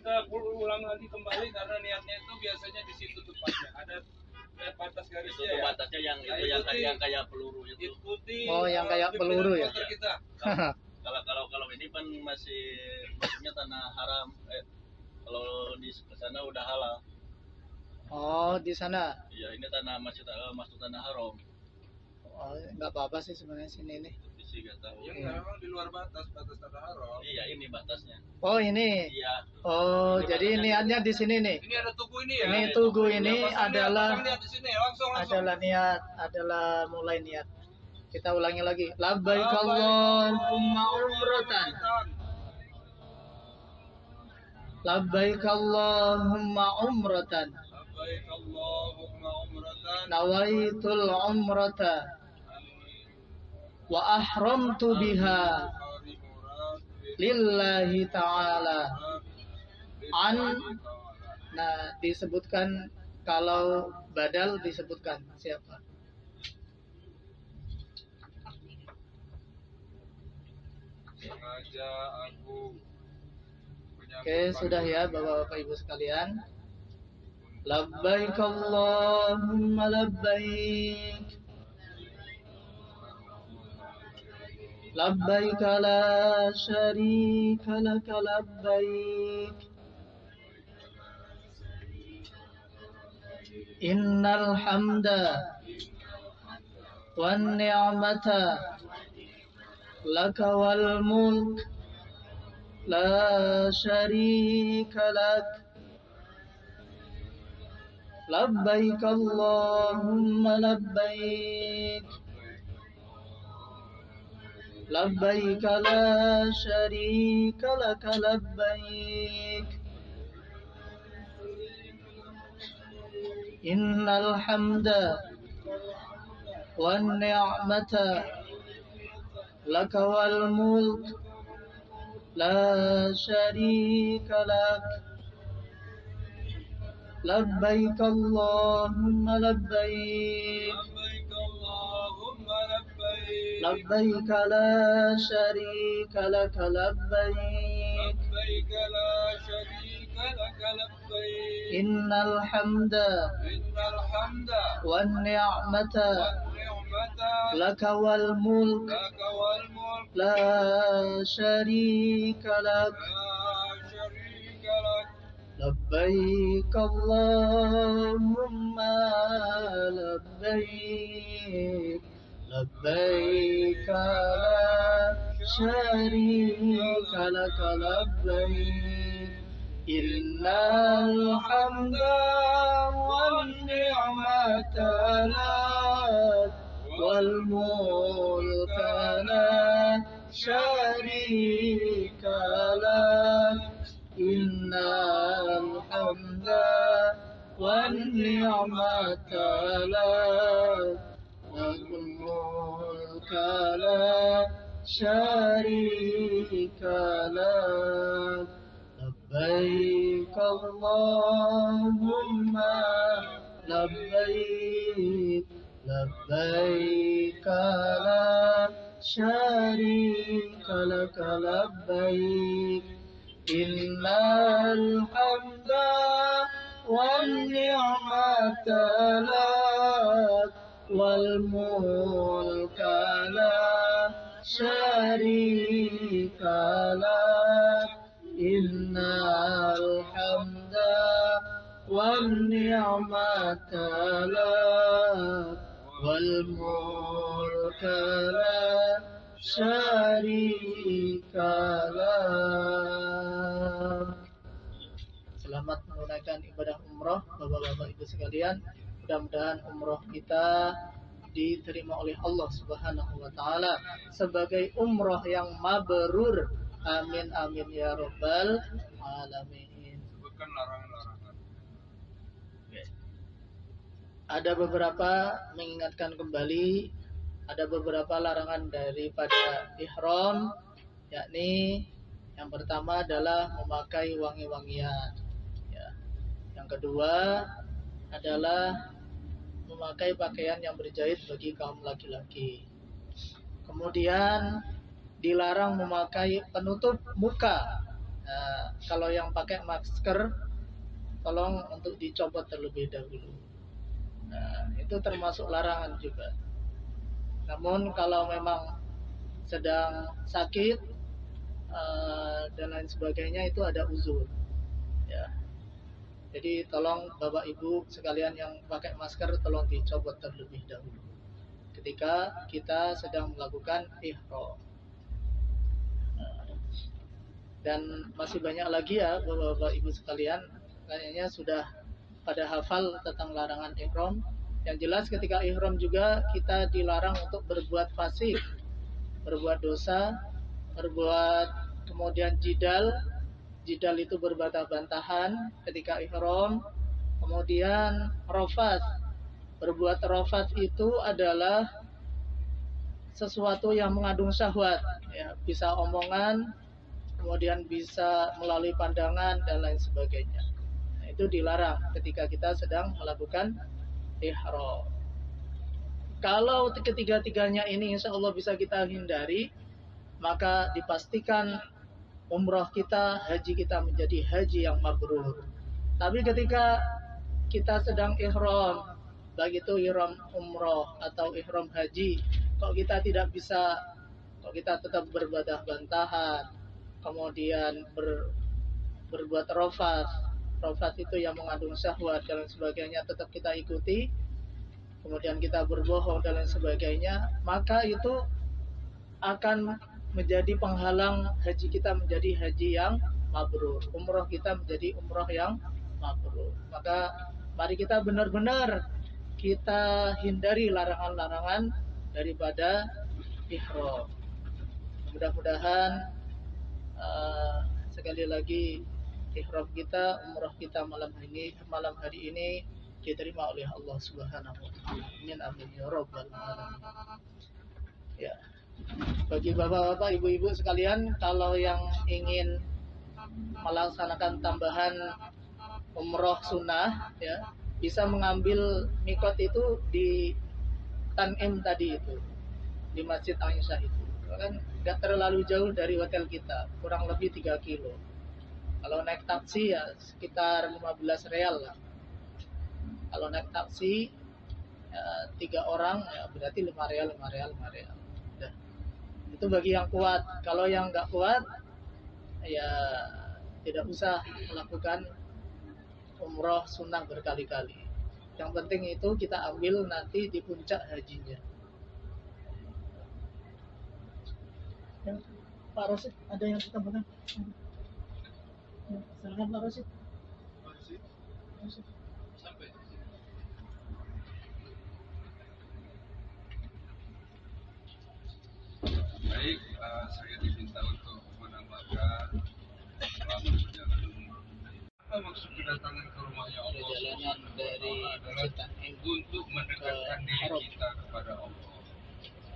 kita ulang lagi kembali karena niatnya itu biasanya di situ tepatnya ada batas garisnya ya. Batasnya yang itu yang kayak peluru itu. Ikuti. Oh, yang kayak peluru ya. Kita. Kalau ini kan masih maksudnya tanah haram. Kalau di sana udah halal. Oh, di sana. Iya, ini tanah masih masuk tanah haram. Oh, nggak apa-apa sih sebenarnya sini nih. Sih nggak tahu. Ya memang di luar batas tanah haram. Iya, ini batasnya. Oh, ini. Iya. Oh, ini jadi niatnya di sini nih. Ini ada tugu ini ya. Ini tugu ini adalah lihat di sini langsung. Adalah niat, adalah mulai niat. Kita ulangi lagi. Labbaik Allahumma umratan. Labbaik Allahumma umratan. Labbaik Allahumma umratan. Nawaitul umrata wa ahramtu biha lillahi ta'ala. Nah, disebutkan kalau badal disebutkan siapa? Sengaja aku. Oke, sudah ya Bapak-bapak Ibu sekalian. Labbaik Allahumma labbaik. Labbaik la syarika laka labbaik. Innal hamda wan ni'mata laka wal mulk la syarika lak. Labbaik Allahumma labbaik. Labbaik la syarika laka labbaik. Innal hamda wan ni'mata laka wal mulk la syarika lak. Labbaik Allahumma labbaik. Labbaik la syarika laka labbaik. Innal hamda wan ni'mata laka wal mulk la syarika lak. Labbaik Allahumma labbaik. Labbaik la syarika laka labbaik. Innal hamda wan ni'mata lak wal mulka la syarika lak. Innal hamda wan ni'mata lak wal mulka la syarika lak. Labbaik Allahumma labbaik. Labbaik la syarika laka labbaik. Innal hamda wan ni'mata lak wal mulka la syarika lak. Innal hamda wan ni'mata lak wal mulka la syarika lak. Selamat menunaikan ibadah umroh Bapak-bapak Ibu sekalian. Mudah-mudahan umroh kita diterima oleh Allah Subhanahu wa taala sebagai umroh yang mabrur. Amin amin ya rabbal alamin. Sebutkan larangan-larangan. Ada beberapa mengingatkan kembali, ada beberapa larangan daripada ihram, yakni yang pertama adalah memakai wangi-wangian. Ya. Yang kedua adalah memakai pakaian yang berjahit bagi kaum laki-laki. Kemudian dilarang memakai penutup muka. Nah, kalau yang pakai masker, tolong untuk dicopot terlebih dahulu. Nah, itu termasuk larangan juga. Namun kalau memang sedang sakit dan lain sebagainya itu ada uzur. Ya. Jadi tolong Bapak Ibu sekalian yang pakai masker tolong dicopot terlebih dahulu ketika kita sedang melakukan ihram. Dan masih banyak lagi ya Bapak Ibu sekalian, kayaknya sudah pada hafal tentang larangan ihram. Yang jelas ketika ihram juga kita dilarang untuk berbuat fasik, berbuat dosa, berbuat kemudian jidal. Jidal itu berbantah-bantahan ketika ihram. Kemudian rafats. Berbuat rafats itu adalah sesuatu yang mengandung syahwat, ya, bisa omongan, kemudian bisa melalui pandangan dan lain sebagainya. Nah, itu dilarang ketika kita sedang melakukan ihram. Kalau ketiga-tiganya ini insya Allah bisa kita hindari, maka dipastikan umroh kita, haji kita menjadi haji yang mabrur. Tapi ketika kita sedang ihram, baik itu ihram umroh atau ihram haji, kok kita tidak bisa, kok kita tetap berbantah-bantahan, kemudian berbuat rafats itu yang mengandung syahwat dan lain sebagainya tetap kita ikuti, kemudian kita berbohong dan lain sebagainya, maka itu akan menjadi penghalang haji kita menjadi haji yang mabrur, umroh kita menjadi umroh yang mabrur. Maka mari kita benar-benar kita hindari larangan-larangan daripada ihram. Mudah-mudahan sekali lagi ihram kita, umroh kita malam hari ini diterima oleh Allah Subhanahu wa taala. Amin ya rabbal alamin. Ya. Bagi bapak-bapak, ibu-ibu sekalian, kalau yang ingin melaksanakan tambahan umroh sunnah, ya, bisa mengambil mikot itu di Tanim tadi itu, di Masjid Aisyah itu. Kan nggak terlalu jauh dari hotel kita, kurang lebih 3 kilo. Kalau naik taksi ya sekitar 15 real lah. Kalau naik taksi ya, 3 orang ya berarti 5 real. Udah. Itu bagi yang kuat. Kalau yang nggak kuat ya tidak usah melakukan umroh sunnah berkali-kali. Yang penting itu kita ambil nanti di puncak hajinya. Ya, Pak Rosid, ada yang ditambahkan? Ya, silakan Pak Rosid. Sampai. Baik, saya diminta untuk menambahkan selama perjalanan umroh. Apa maksud kedatangan ke rumahnya Allah? Perjalanan dari Masjid Tanim untuk mendekatkan diri kita kepada Allah,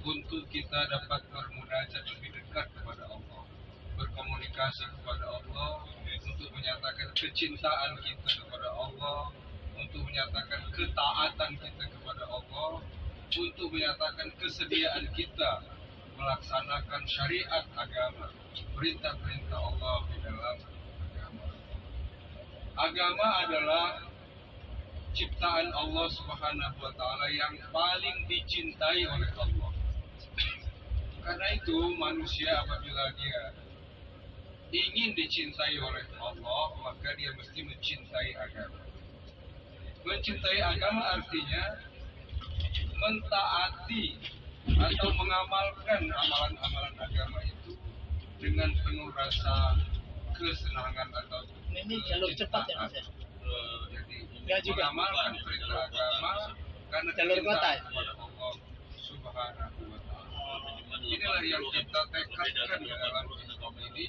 untuk kita dapat bermunajat lebih dekat kepada Allah, berkomunikasi kepada Allah, untuk menyatakan kecintaan kita kepada Allah, untuk menyatakan ketaatan kita kepada Allah, untuk menyatakan kesediaan kita melaksanakan syariat agama, perintah-perintah Allah di dalam agama. Agama adalah ciptaan Allah Subhanahu wa taala yang paling dicintai oleh Allah. Karena itu manusia apabila dia ingin dicintai oleh Allah, maka dia mesti mencintai agama. Mencintai agama artinya mentaati atau mengamalkan amalan-amalan agama itu dengan penuh rasa kesenangan atau ini jalur cepat ya Mas ya? Jadi Enggak juga. mengamalkan perintah agama karena Jalur kota kecintaan ya? kepada Allah Subhanahu wa taala. Inilah yang kita tekadkan di dalam hidup ini,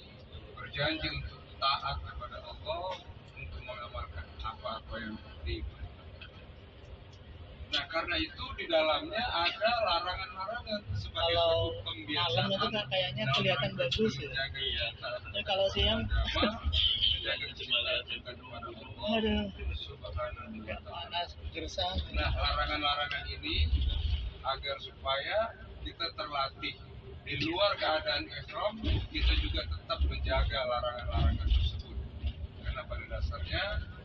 berjanji untuk taat kepada Allah, untuk mengamalkan apa-apa yang diperintahkan. Nah, karena itu di dalamnya ada larangan-larangan sebagai Kalau bentuk pembiasaan. malam itu kan kayaknya kelihatan bagus ya. Menjaga kita, Tapi kalau siang, agama, menjaga cinta kita kepada Allah aduh, Subhanahu wa agak taala. panas, gersang. Nah, larangan-larangan ini agar supaya kita terlatih di luar keadaan ihram kita juga tetap menjaga larangan-larangan tersebut. Karena pada dasarnya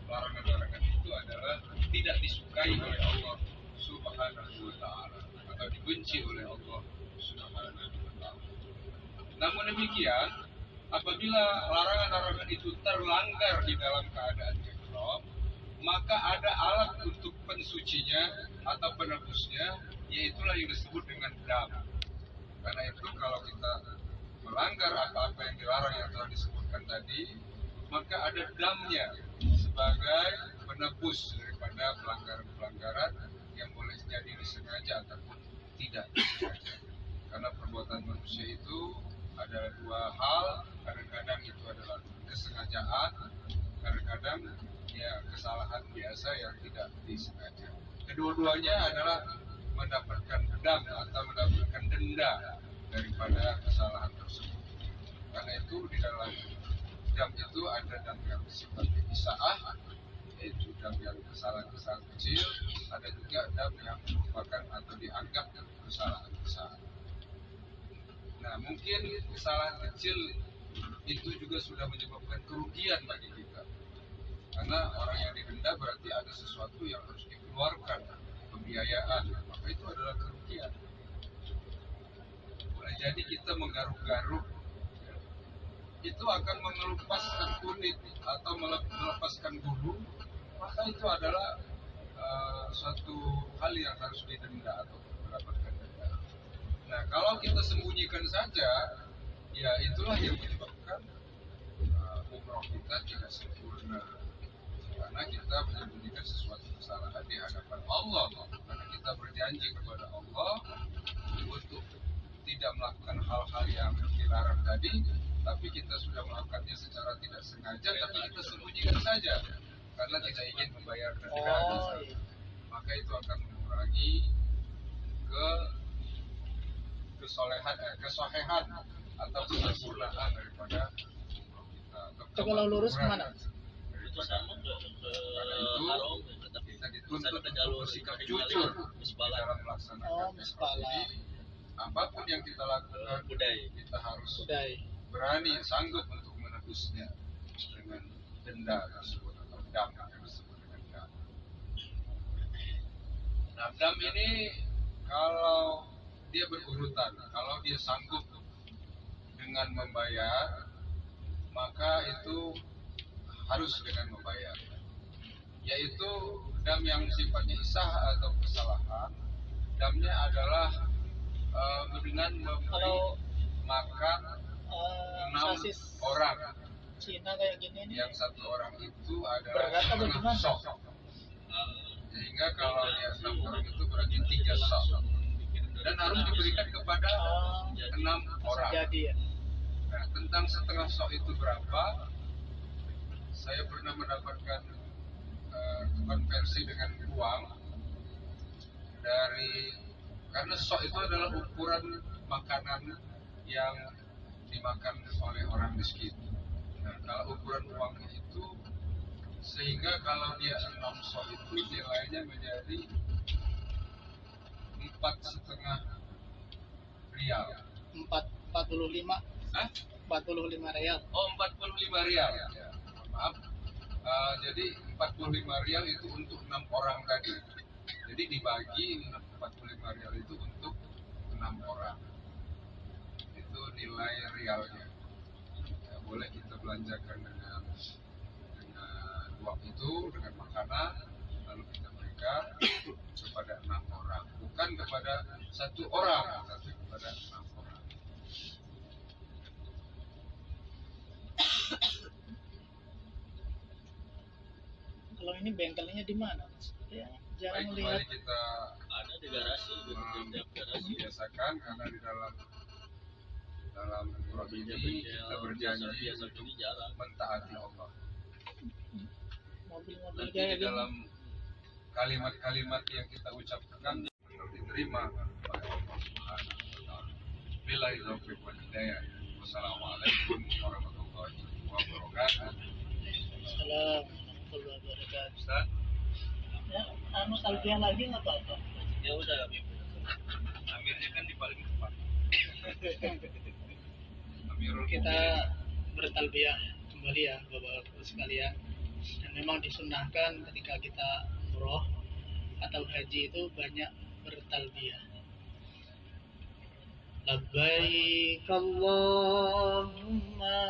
larangan-larangan itu adalah tidak disukai oleh Allah Subhanahu wa taala atau dibenci oleh Allah Subhanahu wa taala. Namun demikian, apabila larangan-larangan itu terlanggar di dalam keadaan ihram, maka ada alat untuk pensucinya atau penebusnya, yaitulah yang disebut dengan dam. Karena itu kalau kita melanggar apa-apa yang dilarang yang telah disebutkan tadi, maka ada damnya sebagai penebus daripada pelanggaran-pelanggaran yang boleh jadi disengaja ataupun tidak disengaja. Karena perbuatan manusia itu ada dua hal, kadang-kadang itu adalah kesengajaan, kadang-kadang ya kesalahan biasa yang tidak disengaja. Kedua-duanya adalah mendapatkan dam atau mendapatkan denda daripada kesalahan tersebut. Karena itu di dalam dam itu ada dam yang sifatnya isaah, yaitu dam yang kesalahan-kesalahan kecil, ada juga dam yang merupakan atau dianggap kesalahan besar. Nah, mungkin kesalahan kecil itu juga sudah menyebabkan kerugian bagi kita. Karena orang yang didenda berarti ada sesuatu yang harus dikeluarkan, pembiayaan, maka itu adalah kerugian. Boleh jadi kita menggaruk-garuk, itu akan melepaskan kulit atau melepaskan bulu, maka itu adalah suatu hal yang harus didenda atau mendapatkan denda. Nah, kalau kita sembunyikan saja, ya itulah yang menyebabkan umroh kita tidak sempurna. Karena kita menyembunyikan sesuatu kesalahan di hadapan Allah. Karena kita berjanji kepada Allah untuk tidak melakukan hal-hal yang dilarang tadi, tapi kita sudah melakukannya secara tidak sengaja, tapi kita sembunyikan saja karena tidak ingin membayar denda. Maka itu akan mengurangi kesolehan atau kesempurnaan daripada umroh kita. Itu kalau lurus kemana? Itu sama ke haram, tapi Kita dituntut ke jalur untuk bersikap jujur di Musbala. dalam melaksanakan ihram ini. Apapun yang kita lakukan, kita harus berani, sanggup untuk menebusnya dengan denda tersebut atau dam yang disebut dengan dam. Nah, dam ini kalau dia berurutan, kalau dia sanggup dengan membayar, maka itu harus dengan membayar. Yaitu dam yang sifatnya isah atau kesalahan, damnya adalah dengan memberi makan 6 sasis orang. Cina kayak gini nih. Yang satu orang itu adalah Berat apa setengah gimana? sok. Sehingga kalau dia 6 orang itu berarti 3 sok. Dan harus diberikan kepada 6 orang. Jadi ya. Nah, tentang setengah sok itu berapa? Saya pernah mendapatkan konversi dengan uang karena sok itu adalah ukuran makanan yang dimakan oleh orang miskin. Nah, kalau ukuran uangnya itu, sehingga kalau dia 6 sok itu nilainya menjadi 4,5 rial. 45. Hah? 45 rial. Oh, 45 rial. Ya, maaf. Jadi 45 rial itu untuk 6 orang tadi. Jadi dibagi 45 rial itu untuk 6 orang. Itu nilai realnya. Ya, boleh kita belanjakan dengan uang itu, dengan makanan, lalu kita berikan kepada 6 orang. Bukan kepada 1 orang, tapi kepada 6 orang. Kalau ini bengkelnya di mana? Ya, jarang Baik, lihat. kembali kita Ada di garasi, di tiap garasi. biasakan karena di dalam umroh ini kita berjanji biasa untuk ini jarang. mentaati Allah. Mobil-mobil Nanti kayak di gini. dalam kalimat-kalimat yang kita ucapkan benar diterima oleh Allah Subhanahu wa taala. Billahi taufiq wal hidayah. Wassalamualaikum warahmatullahi wabarakatuh. Assalamualaikum warahmatullahi wabarakatuh. Ustaz, Ya, talbiyah lagi nggak apa-apa. Ya udah, amirnya kan di paling depan. Amirul Kita Mukminin. bertalbiyah kembali ya Bapak-Bapak sekalian. Dan memang disunahkan ketika kita umroh atau haji itu banyak bertalbiyah. Labbaik Allahumma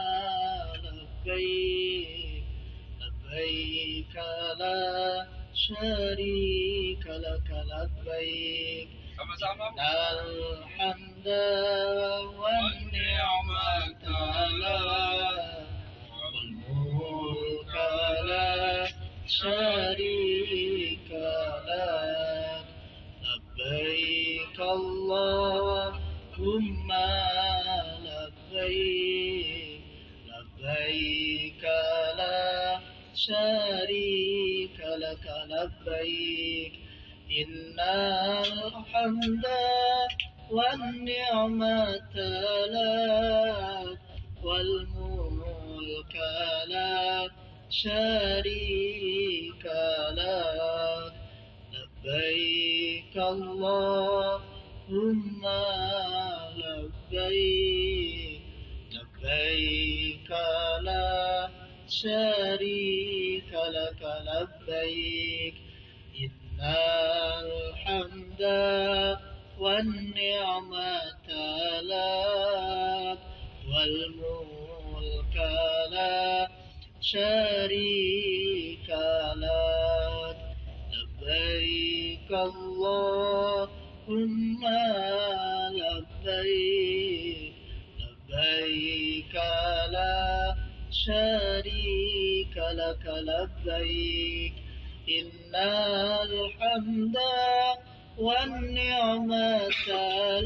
labbaik, labbaik la syarika laka labbaik, Sama-sama. innal hamda wan ni'mata lak wal mulka la syarika lak. Labbaik Allahumma labbaik, labbaik la syarika laka labbaik, innal hamda wan ni'mata lak wal mulka la syarika lak. لبيك اللهم لبيك، لبيك لا شريك لك لبيك، إن الحمد والنعمة لك والملك لا شريك لك. لبيك اللهم لبيك، لبيك لا شريك لك لبيك، إن الحمد والنعمة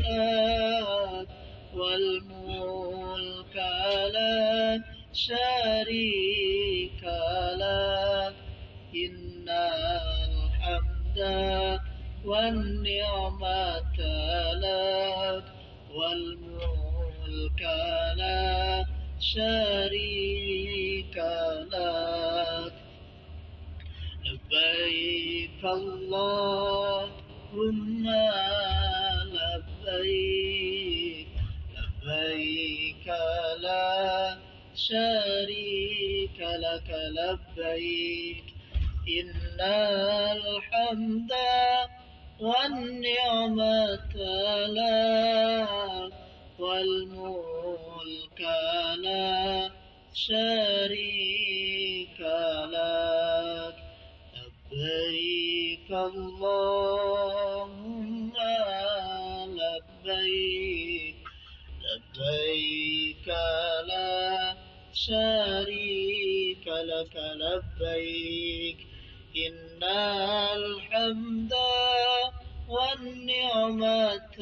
لك والملك لا شريك لك، إن الحمد والنعمة لك والملك لا شريك لك. لبيك اللهم لبيك، لبيك لا شريك لك لبيك، إن الحمد والنعمة لك والملك لا شريك لك. لبيك اللهم لبيك، لبيك لا شريك لك لبيك، إن الحمد والنعمة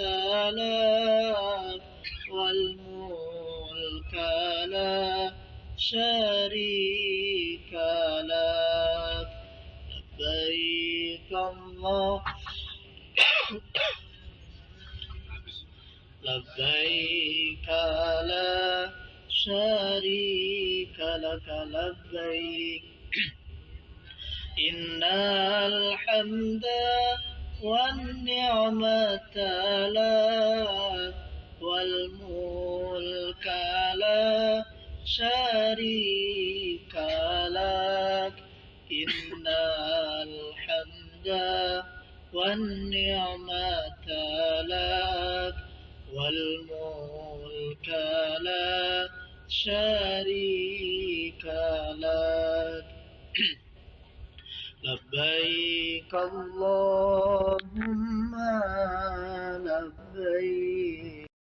لك والملك لا شريك لك. لبيك الله لبيك لا شريك لك لبيك، إن الحمد والنعمة لك والملك لا شريك لك، إن الحمد والنعمة لك والملك لا شريك لك. لبيك اللهم